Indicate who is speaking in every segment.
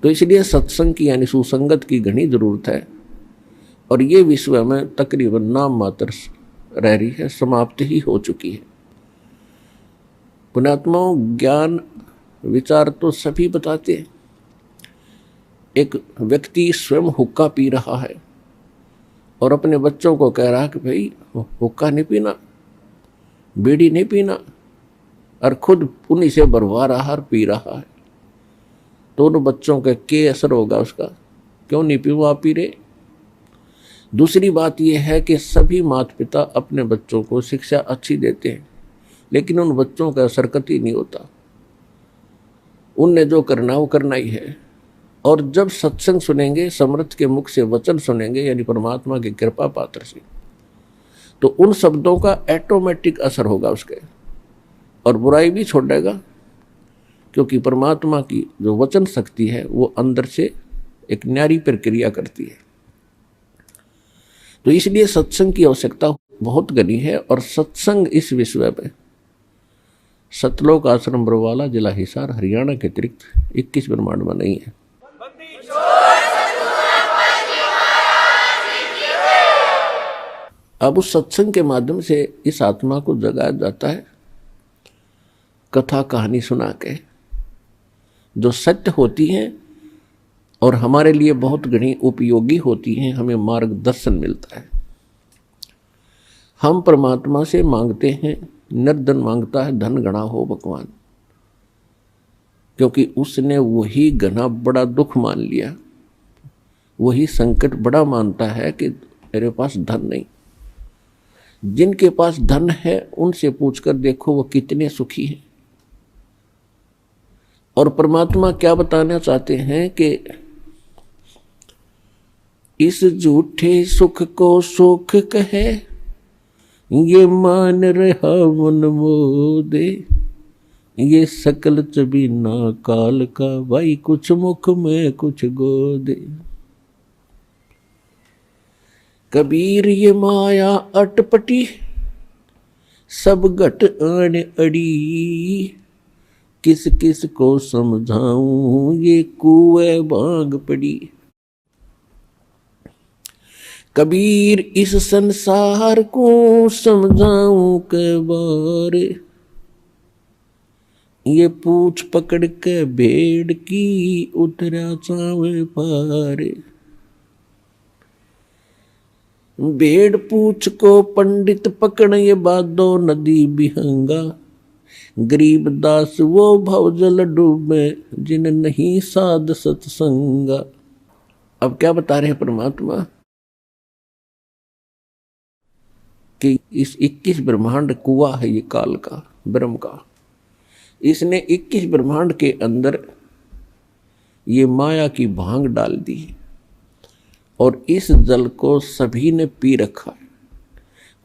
Speaker 1: तो इसलिए सत्संग की यानी सुसंगत की घनी जरूरत है। और ये विश्व में तकरीबन नाम मात्र रह रही है, समाप्ति ही हो चुकी है। पुण्यात्माओं, ज्ञान विचार तो सभी बताते हैं। एक व्यक्ति स्वयं हुक्का पी रहा है और अपने बच्चों को कह रहा है कि भाई हुक्का नहीं पीना, बीड़ी नहीं पीना, और खुद उन्हीं से भरवा रहा और पी रहा है। तो उन बच्चों का क्या असर होगा उसका? क्यों नहीं पी, वो आप पी रहे। दूसरी बात यह है कि सभी माता पिता अपने बच्चों को शिक्षा अच्छी देते हैं, लेकिन उन बच्चों का असर कतई नहीं होता। उनने जो करना वो करना ही है। और जब सत्संग सुनेंगे, समर्थ के मुख से वचन सुनेंगे, यानी परमात्मा की कृपा पात्र से, तो उन शब्दों का ऑटोमेटिक असर होगा उसके, और बुराई भी छोड़ेगा, क्योंकि परमात्मा की जो वचन शक्ति है वो अंदर से एक न्यारी प्रक्रिया करती है। तो इसलिए सत्संग की आवश्यकता बहुत घनी है। और सत्संग इस विश्व में सतलोक आश्रम बरवाला, जिला हिसार, हरियाणा के अतिरिक्त 21 ब्रह्मांड में नहीं है। अब उस सत्संग के माध्यम से इस आत्मा को जगाया जाता है, कथा कहानी सुना के, जो सत्य होती हैं और हमारे लिए बहुत घनी उपयोगी होती हैं। हमें मार्गदर्शन मिलता है। हम परमात्मा से मांगते हैं, निर्धन मांगता है धन घना हो भगवान, क्योंकि उसने वही घना बड़ा दुख मान लिया, वही संकट बड़ा मानता है कि मेरे पास धन नहीं। जिनके पास धन है उनसे पूछकर देखो वो कितने सुखी हैं। और परमात्मा क्या बताना चाहते हैं कि इस झूठे सुख को सुख कहे, ये मान रहा मन मोदे, ये सकल चबीना काल का, भाई कुछ मुख में कुछ गोदे। कबीर ये माया अटपटी, सब घट आन अड़ी, किस किस को समझाऊं ये कुएं भांग पड़ी। कबीर इस संसार को समझाऊं के बारे, ये पूछ पकड़ के भेड़ की उतरा चावे पारे। भेड़ पूछ को पंडित पकड़, ये बादो नदी बिहंगा, गरीब दास वो भवजल डूबे, जिन नहीं साध सत्संगा। अब क्या बता रहे हैं परमात्मा कि इस 21 ब्रह्मांड कुआं है ये काल का, ब्रह्म का। इसने 21 ब्रह्मांड के अंदर ये माया की भांग डाल दी और इस जल को सभी ने पी रखा है।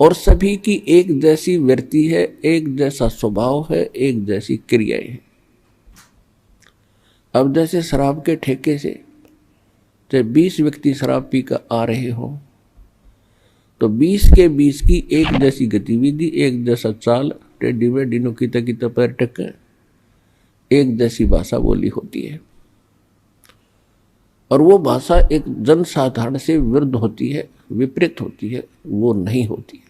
Speaker 1: और सभी की एक जैसी वृत्ति है, एक जैसा स्वभाव है, एक जैसी क्रियाएं हैं। अब जैसे शराब के ठेके से चाहे 20 व्यक्ति शराब पी कर आ रहे हो, तो 20 के 20 की एक जैसी गतिविधि, एक जैसा चाल, टेढ़ी मेढ़ी नुकीता कीता पैर टक्के, एक जैसी भाषा बोली होती है। और वो भाषा एक जनसाधारण से विरुद्ध होती है, विपरीत होती है, वो नहीं होती है।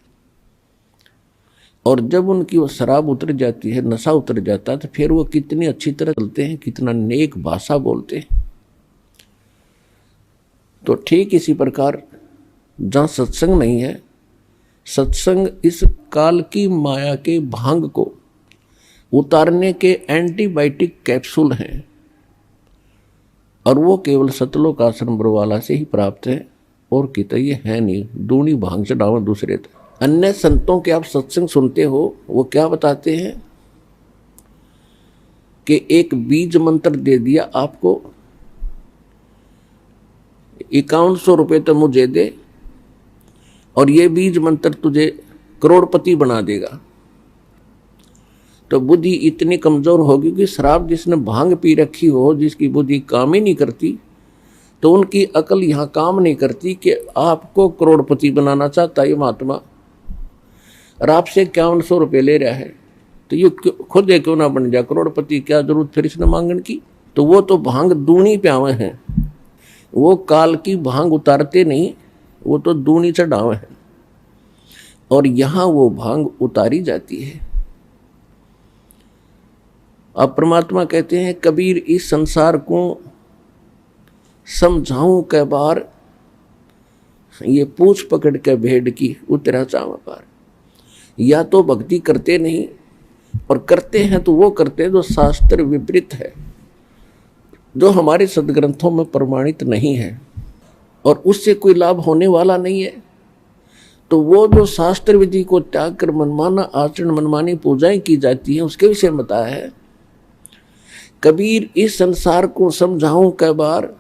Speaker 1: और जब उनकी वो शराब उतर जाती है, नशा उतर जाता है, तो फिर वो कितनी अच्छी तरह चलते हैं, कितना नेक भाषा बोलते हैं। तो ठीक इसी प्रकार जहाँ सत्संग नहीं है, सत्संग इस काल की माया के भांग को उतारने के एंटीबायोटिक कैप्सूल हैं, और वो केवल सतलोक आश्रम बरवाला से ही प्राप्त है, और कितना ये है नहीं। दूनी भांग चढ़ावा दूसरे थे। अन्य संतों के आप सत्संग सुनते हो, वो क्या बताते हैं कि एक बीज मंत्र दे दिया आपको, 5100 रुपये तो मुझे दे, और ये बीज मंत्र तुझे करोड़पति बना देगा। तो बुद्धि इतनी कमजोर होगी कि शराब जिसने भांग पी रखी हो, जिसकी बुद्धि काम ही नहीं करती, तो उनकी अकल यहाँ काम नहीं करती कि आपको करोड़पति बनाना चाहता है ये महात्मा, और आपसे 5100 रुपये ले रहा है, तो ये खुद क्यों ना बन जाए करोड़पति। क्या जरूरत फिर इसने मांगने की? तो वो तो भांग दूनी प्यावे हैं, वो काल की भांग उतारते नहीं, वो तो दूनी चढ़ावे हैं, और यहां वो भांग उतारी जाती है। अब परमात्मा कहते हैं कबीर इस संसार को समझाऊं कै बार, ये पूछ पकड़ के भेड़ की उतरा चावा पार। या तो भक्ति करते नहीं, और करते हैं तो वो करते जो शास्त्र विपरीत है, जो हमारे सदग्रंथों में प्रमाणित नहीं है, और उससे कोई लाभ होने वाला नहीं है। तो वो जो शास्त्र विधि को त्याग कर मनमाना आचरण, मनमानी पूजाएं की जाती हैं, उसके विषय में बताया है कबीर इस संसार को समझाऊं कै बार,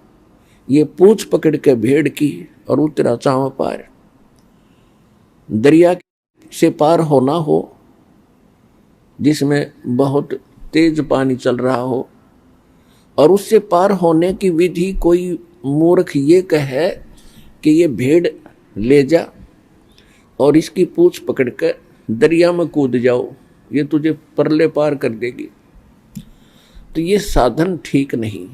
Speaker 1: ये पूछ पकड़ के भेड़ की और उतरा चावा पार। दरिया से पार होना हो जिसमें बहुत तेज पानी चल रहा हो, और उससे पार होने की विधि कोई मूर्ख ये कहे कि ये भेड़ ले जा और इसकी पूछ पकड़ कर दरिया में कूद जाओ, ये तुझे परले पार कर देगी, तो ये साधन ठीक नहीं,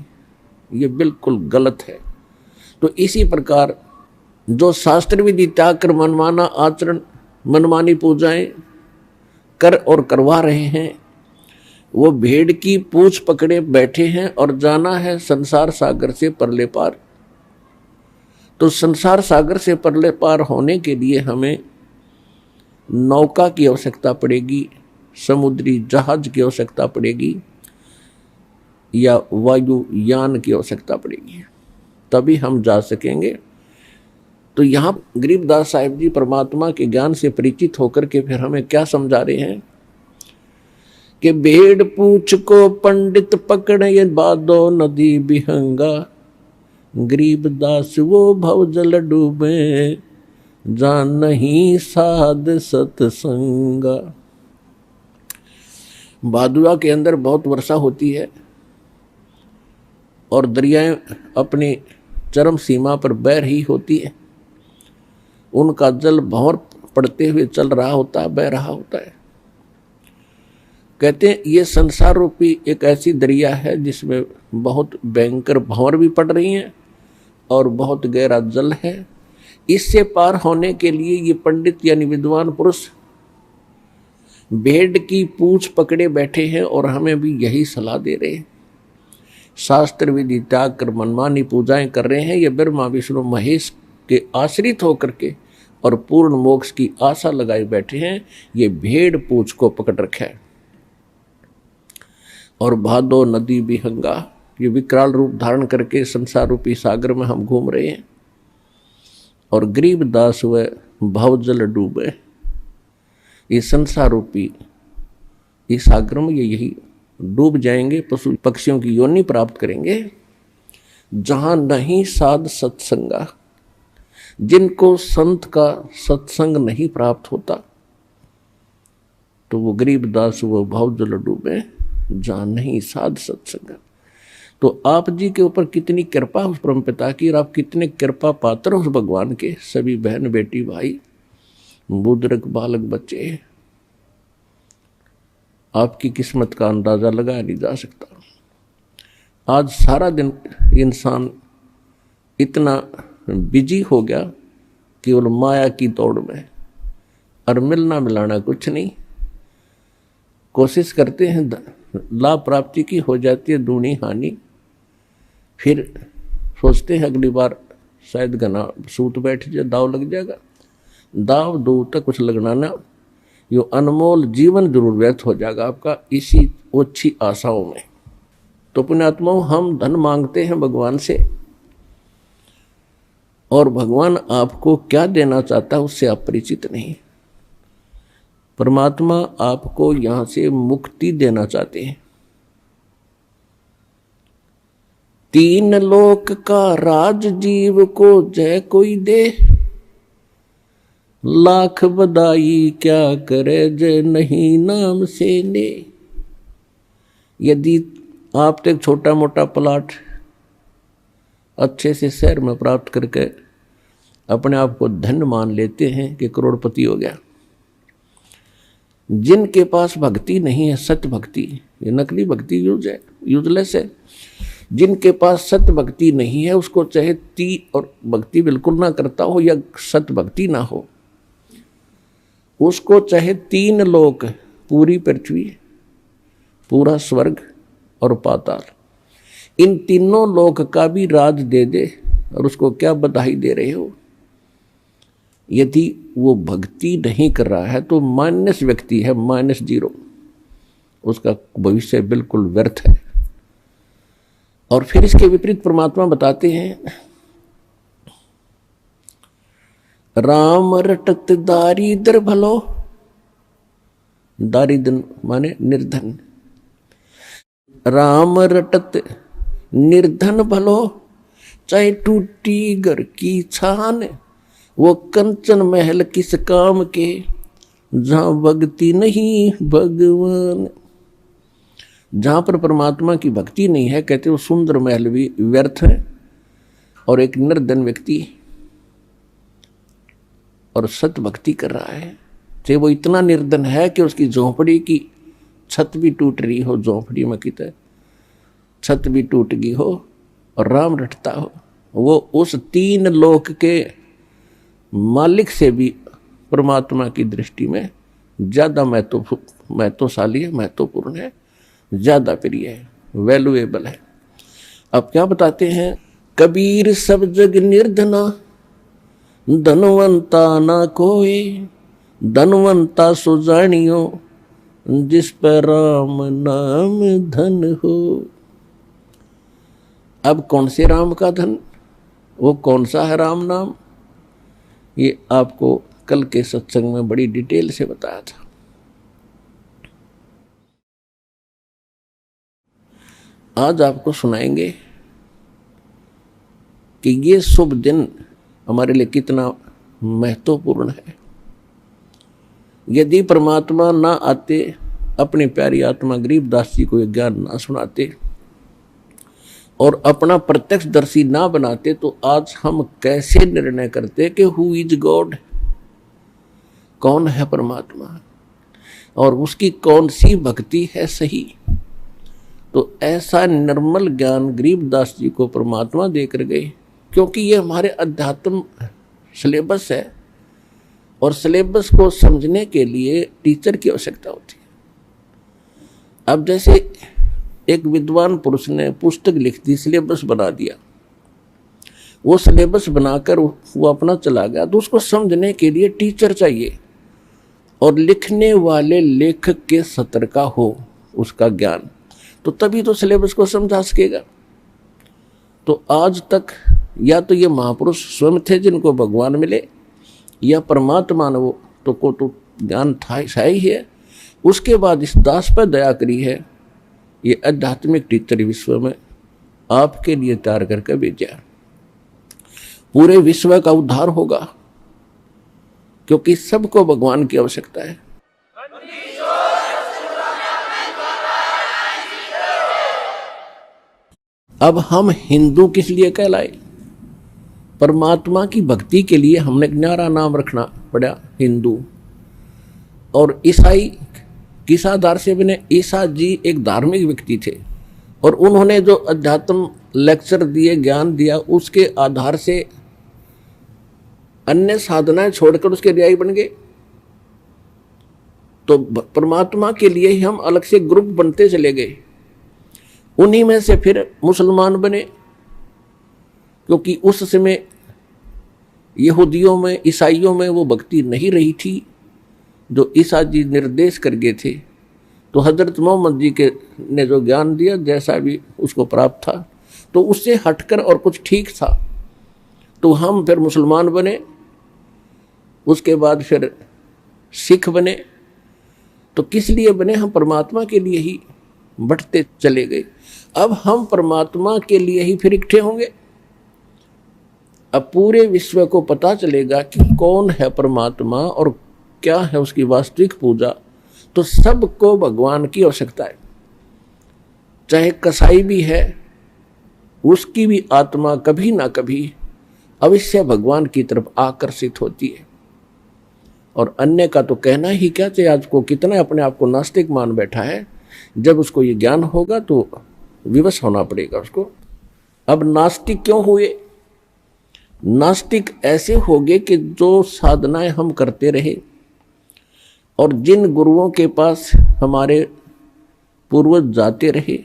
Speaker 1: ये बिल्कुल गलत है। तो इसी प्रकार जो शास्त्र विधि त्याग कर मनमाना आचरण, मनमानी पूजाएं कर और करवा रहे हैं, वो भेड़ की पूछ पकड़े बैठे हैं और जाना है संसार सागर से परले पार। तो संसार सागर से परले पार होने के लिए हमें नौका की आवश्यकता पड़ेगी, समुद्री जहाज की आवश्यकता पड़ेगी, या वायुयान की आवश्यकता पड़ेगी, तभी हम जा सकेंगे। तो यहाँ गरीबदास साहिब जी परमात्मा के ज्ञान से परिचित होकर के फिर हमें क्या समझा रहे हैं कि भेड़ पूछ को पंडित पकड़े बादो नदी बिहंगा, गरीबदास वो भव जल डूबे जान नहीं साध सत्संगा। भादुआ के अंदर बहुत वर्षा होती है और दरियाएं अपनी चरम सीमा पर बह रही होती है, उनका जल भंवर पड़ते हुए चल रहा होता है, बह रहा होता है। कहते हैं ये संसार रूपी एक ऐसी दरिया है जिसमें बहुत भयंकर भंवर भी पड़ रही हैं और बहुत गहरा जल है। इससे पार होने के लिए ये पंडित यानी विद्वान पुरुष भेड़ की पूंछ पकड़े बैठे हैं और हमें भी यही सलाह दे रहे हैं। शास्त्र विधि त्याग कर मनमानी पूजाएं कर रहे हैं, ये ब्रह्मा विष्णु महेश के आश्रित होकर के और पूर्ण मोक्ष की आशा लगाए बैठे हैं। ये भेड़ पूंछ को पकड़ रखा है और भादो नदी बिहंगा, ये विकराल रूप धारण करके संसार रूपी सागर में हम घूम रहे हैं। और गरीबदास व भवजल डूबे, ये संसार रूपी इस सागर में ये यही डूब जाएंगे, पशु पक्षियों की योनि प्राप्त करेंगे। जहां नहीं साध सत्संगा, जिनको संत का सत्संग नहीं प्राप्त होता, तो वो गरीबदास वो भवजल डूबे जहां नहीं साध सत्संग। तो आप जी के ऊपर कितनी कृपा उस परम पिता की, और आप कितने कृपा पात्र उस भगवान के। सभी बहन बेटी भाई बुजुर्ग बालक बच्चे, आपकी किस्मत का अंदाजा लगाया नहीं जा सकता। आज सारा दिन इंसान इतना बिजी हो गया केवल माया की दौड़ में, और मिलना मिलाना कुछ नहीं। कोशिश करते हैं, लाभ प्राप्ति की हो जाती है दूनी हानि, फिर सोचते हैं अगली बार शायद घना सूत बैठ जाए, दाव लग जाएगा। दाव दो तक कुछ लगना ना, यो अनमोल जीवन जरूर व्यर्थ हो जाएगा आपका इसी ओछी आशाओं में। तो पुण्यात्माओं, हम धन मांगते हैं भगवान से, और भगवान आपको क्या देना चाहता है उससे आप परिचित नहीं। परमात्मा आपको यहां से मुक्ति देना चाहते हैं। तीन लोक का राज जीव को जय कोई दे, लाख बधाई क्या करे जय नहीं नाम से ने। यदि आप तो एक छोटा मोटा प्लाट अच्छे से शहर में प्राप्त करके अपने आप को धन मान लेते हैं कि करोड़पति हो गया, जिनके पास भक्ति नहीं है, सत्य भक्ति, ये नकली भक्ति यूजलेस है। जिनके पास सत्य भक्ति नहीं है, उसको चाहे और भक्ति बिल्कुल ना करता हो या सत्य भक्ति ना हो, उसको चाहे 3 लोक, पूरी पृथ्वी, पूरा स्वर्ग और पाताल, इन तीनों लोक का भी राज दे दे, और उसको क्या बधाई दे रहे हो। यदि वो भक्ति नहीं कर रहा है तो माइनस व्यक्ति है, -0, उसका भविष्य बिल्कुल व्यर्थ है। और फिर इसके विपरीत परमात्मा बताते हैं, राम रटत दारिद्र भलो, दारिद्र माने निर्धन, राम रटत निर्धन भलो, चाहे टूटी घर की छान, वो कंचन महल किस काम के, जहां भक्ति नहीं भगवान। जहां पर परमात्मा की भक्ति नहीं है, कहते वो सुंदर महल भी व्यर्थ है, और एक निर्धन व्यक्ति और सत्य भक्ति कर रहा है, चाहे वो इतना निर्धन है कि उसकी झोंपड़ी की छत भी टूट रही हो, झोंपड़ी में की छत भी टूट गई हो और राम रटता हो, वो उस 3 लोक के मालिक से भी परमात्मा की दृष्टि में ज्यादा महत्वशाली है, महत्वपूर्ण है, ज्यादा प्रिय है, वैल्यूएबल है। अब क्या बताते हैं, कबीर सब जग निर्धना, धनवंता ना कोई, धनवंता सो जानियो, जिस पर राम नाम धन हो। अब कौन से राम का धन, वो कौन सा है राम नाम, ये आपको कल के सत्संग में बड़ी डिटेल से बताया था। आज आपको सुनाएंगे कि ये शुभ दिन हमारे लिए कितना महत्वपूर्ण है। यदि परमात्मा ना आते, अपनी प्यारी आत्मा गरीबदास जी को ये ज्ञान ना सुनाते और अपना प्रत्यक्षदर्शी ना बनाते, तो आज हम कैसे निर्णय करते कि हु इज गॉड, कौन है परमात्मा और उसकी कौन सी भक्ति है सही। तो ऐसा निर्मल ज्ञान गरीबदास जी को परमात्मा देकर गए, क्योंकि ये हमारे अध्यात्म सिलेबस है और सिलेबस को समझने के लिए टीचर की आवश्यकता होती है। अब जैसे एक विद्वान पुरुष ने पुस्तक लिख दी, सिलेबस बना दिया, वो सिलेबस बनाकर वो अपना चला गया, तो उसको समझने के लिए टीचर चाहिए और लिखने वाले लेखक के सत्र का हो उसका ज्ञान, तो तभी तो सिलेबस को समझा सकेगा। तो आज तक या तो ये महापुरुष स्वयं थे जिनको भगवान मिले, या परमात्मा ने वो तो ज्ञान था ही है, उसके बाद इस दास पर दया करी है, ये आध्यात्मिक टीचर विश्व में आपके लिए तैयार करके भेजा। पूरे विश्व का उद्धार होगा, क्योंकि सबको भगवान की आवश्यकता है। अब हम हिंदू किस लिए कहलाए, परमात्मा की भक्ति के लिए हमने एक न्यारा नाम रखना पड़ा हिंदू। और ईसाई किस आधार से बने, ईसा जी एक धार्मिक व्यक्ति थे और उन्होंने जो अध्यात्म लेक्चर दिए, ज्ञान दिया, उसके आधार से अन्य साधनाएं छोड़कर उसके अनुयायी बन गए। तो परमात्मा के लिए ही हम अलग से ग्रुप बनते चले गए। उन्हीं में से फिर मुसलमान बने, क्योंकि उस समय यहूदियों में, ईसाइयों में वो भक्ति नहीं रही थी जो ईसा जी निर्देश कर गए थे। तो हजरत मोहम्मद जी के ने जो ज्ञान दिया, जैसा भी उसको प्राप्त था, तो उससे हटकर और कुछ ठीक था, तो हम फिर मुसलमान बने, उसके बाद फिर सिख बने। तो किस लिए बने, हम परमात्मा के लिए ही बढ़ते चले गए। अब हम परमात्मा के लिए ही फिर इकट्ठे होंगे। अब पूरे विश्व को पता चलेगा कि कौन है परमात्मा और क्या है उसकी वास्तविक पूजा। तो सबको भगवान की आवश्यकता है। चाहे कसाई भी है, उसकी भी आत्मा कभी ना कभी अवश्य भगवान की तरफ आकर्षित होती है। और अन्य का तो कहना ही क्या, चाहे आज को कितना अपने आप को नास्तिक मान बैठा है, जब उसको ये ज्ञान होगा तो विवश होना पड़ेगा उसको। अब नास्तिक क्यों हुए? नास्तिक ऐसे हो गए कि जो साधनाएं हम करते रहे और जिन गुरुओं के पास हमारे पूर्वज जाते रहे,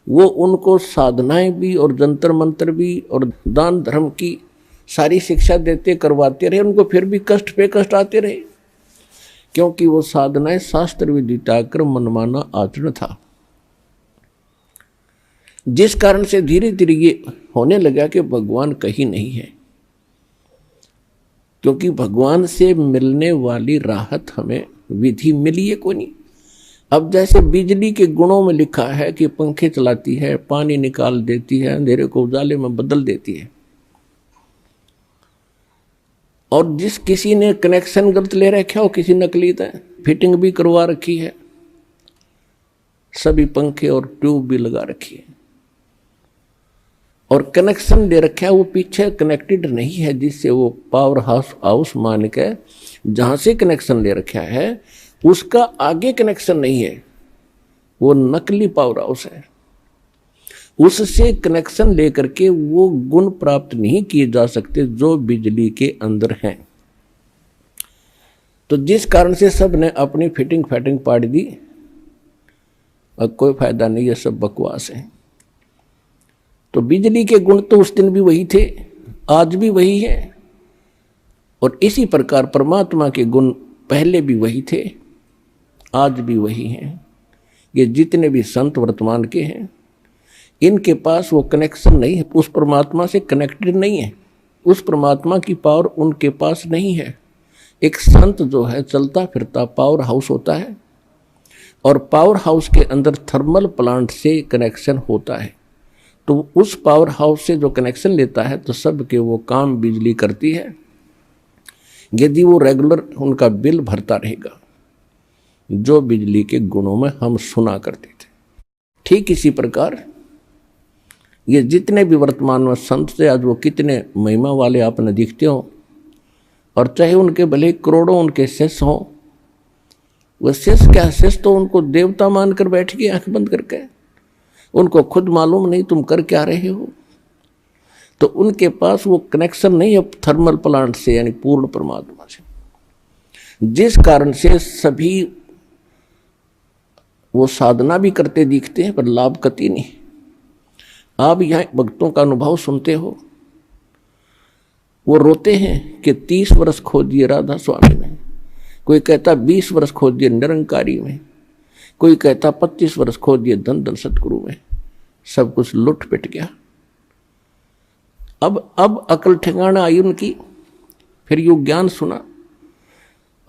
Speaker 1: वो उनको साधनाएं भी और जंतर मंत्र भी और दान धर्म की सारी शिक्षा देते करवाते रहे, उनको फिर भी कष्ट पे कष्ट आते रहे, क्योंकि वो साधनाएं शास्त्र विधि त्याग मनमाना आचरण था। जिस कारण से धीरे धीरे ये होने लगा कि भगवान कहीं नहीं है, क्योंकि भगवान से मिलने वाली राहत हमें विधि मिली है कोई नहीं। अब जैसे बिजली के गुणों में लिखा है कि पंखे चलाती है, पानी निकाल देती है, अंधेरे को उजाले में बदल देती है, और जिस किसी ने कनेक्शन गलत ले रखा हो, किसी नकली है, फिटिंग भी करवा रखी है, सभी पंखे और ट्यूब भी लगा रखी है, और कनेक्शन दे रखा है वो पीछे कनेक्टेड नहीं है, जिससे वो पावर हाउस मान के जहां से कनेक्शन ले रखा है उसका आगे कनेक्शन नहीं है, वो नकली पावर हाउस है। उससे कनेक्शन लेकर के वो गुण प्राप्त नहीं किए जा सकते जो बिजली के अंदर हैं। तो जिस कारण से सब ने अपनी फिटिंग फैटिंग पाड़ दी, अब कोई फायदा नहीं, है सब बकवास है। तो बिजली के गुण तो उस दिन भी वही थे, आज भी वही है, और इसी प्रकार परमात्मा के गुण पहले भी वही थे, आज भी वही हैं। ये जितने भी संत वर्तमान के हैं, इनके पास वो कनेक्शन नहीं है, उस परमात्मा से कनेक्टेड नहीं है, उस परमात्मा की पावर उनके पास नहीं है। एक संत जो है चलता फिरता पावर हाउस होता है, और पावर हाउस के अंदर थर्मल प्लांट से कनेक्शन होता है, तो उस पावर हाउस से जो कनेक्शन लेता है तो सबके वो काम बिजली करती है, यदि वो रेगुलर उनका बिल भरता रहेगा, जो बिजली के गुणों में हम सुना करते थे। ठीक इसी प्रकार ये जितने भी वर्तमान में संत थे, आज वो कितने महिमा वाले आपने दिखते हो, और चाहे उनके भले करोड़ों उनके शिष्य हों, वो शिष्य क्या, शिष्य तो उनको देवता मानकर बैठ गए आंख बंद करके, उनको खुद मालूम नहीं तुम कर क्या रहे हो। तो उनके पास वो कनेक्शन नहीं है थर्मल प्लांट से, यानी पूर्ण परमात्मा से, जिस कारण से सभी वो साधना भी करते दिखते हैं पर लाभ कति नहीं। आप यहाँ भक्तों का अनुभव सुनते हो, वो रोते हैं कि 30 वर्ष खो दिए राधा स्वामी में, कोई कहता 20 वर्ष खो दिए निरंकारी में, कोई कहता 25 वर्ष खो दिए धन धन सतगुरु में, सब कुछ लुट पिट गया। अब अकल ठिकाना आई उनकी, फिर यू ज्ञान सुना,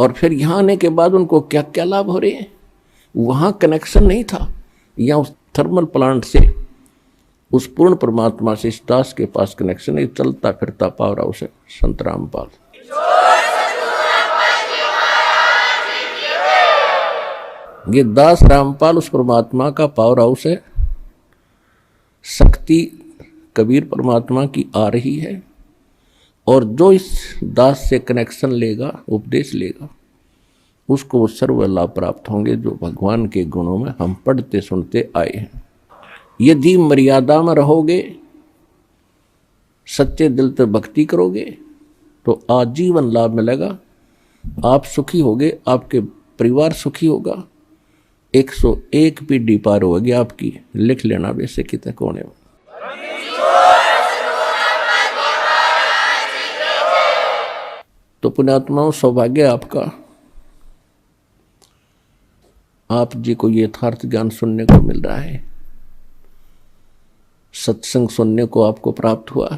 Speaker 1: और फिर यहाँ आने के बाद उनको क्या क्या लाभ हो रहे हैं। वहाँ कनेक्शन नहीं था, यहाँ उस थर्मल प्लांट से उस पूर्ण परमात्मा से इस दास के पास कनेक्शन है, चलता फिरता पावर हाउस है संत रामपाल। ये दास रामपाल उस परमात्मा का पावर हाउस है। शक्ति कबीर परमात्मा की आ रही है, और जो इस दास से कनेक्शन लेगा, उपदेश लेगा, उसको वो सर्व लाभ प्राप्त होंगे जो भगवान के गुणों में हम पढ़ते सुनते आए हैं। यदि मर्यादा में रहोगे, सच्चे दिल से भक्ति करोगे, तो आजीवन लाभ मिलेगा। आप सुखी होगे, आपके परिवार सुखी होगा, 101 पीढ़ी पार होगी आपकी। लिख लेना वैसे कितने कोने में। तो पुण्यात्माओं, सौभाग्य आपका, आप जी को यथार्थ ज्ञान सुनने को मिल रहा है, सत्संग सुनने को आपको प्राप्त हुआ।